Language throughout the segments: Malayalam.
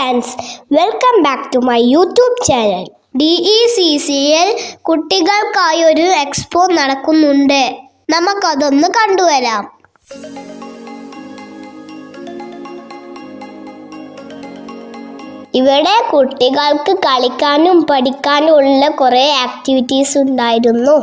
Friends, welcome back to my YouTube channel. DECCL കുട്ടികൾക്കായി ഒരു എക്സ്പോ നടക്കുന്നുണ്ട്. നമുക്കതൊന്ന് കണ്ടുവരാം. ഇവിടെ കുട്ടികൾക്ക് കളിക്കാനും പഠിക്കാനും ഉള്ള കുറേ ആക്ടിവിറ്റീസ് ഉണ്ടായിരുന്നു.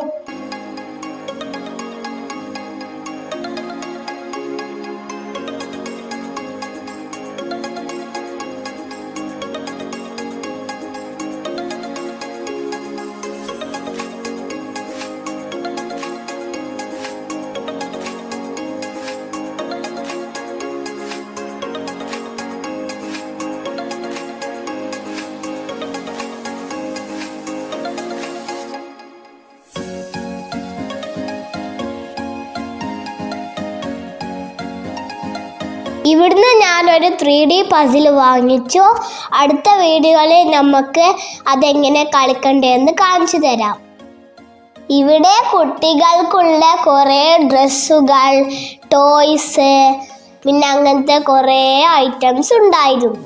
ഇവിടുന്ന് ഞാനൊരു 3D പസിൽ വാങ്ങിച്ചു. അടുത്ത വീഡിയോയിൽ നമുക്ക് അതെങ്ങനെ കളിക്കണ്ടേന്ന് കാണിച്ചു തരാം. ഇവിടെ കുട്ടികൾക്കുള്ള കുറേ ഡ്രസ്സുകൾ, ടോയ്സ്, പിന്നെ അങ്ങനത്തെ കുറേ ഐറ്റംസ് ഉണ്ടായിരുന്നു.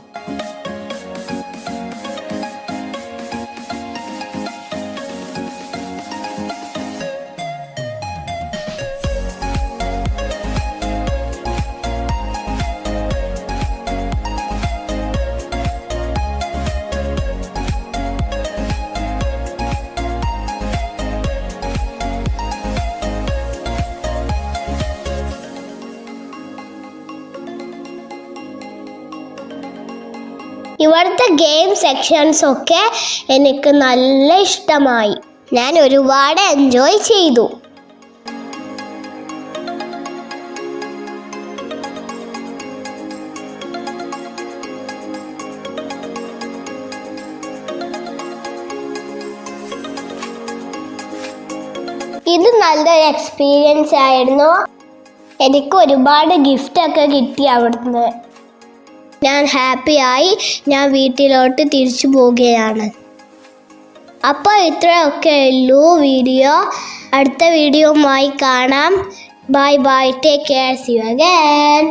ഇവിടുത്തെ ഗെയിം സെക്ഷൻസ് ഒക്കെ എനിക്ക് നല്ല ഇഷ്ടമായി. ഞാൻ ഒരുപാട് എൻജോയ് ചെയ്തു. ഇത് നല്ലൊരു എക്സ്പീരിയൻസ് ആയിരുന്നു. എനിക്ക് ഒരുപാട് ഗിഫ്റ്റ് ഒക്കെ കിട്ടി അവിടുന്ന്. ഞാൻ ഹാപ്പിയായി ഞാൻ വീട്ടിലോട്ട് തിരിച്ചു പോവുകയാണ്. അപ്പോൾ ഇത്രയൊക്കെ ഉള്ളൂ വീഡിയോ. അടുത്ത വീഡിയോയുമായി കാണാം. Bye bye, take care, see you again.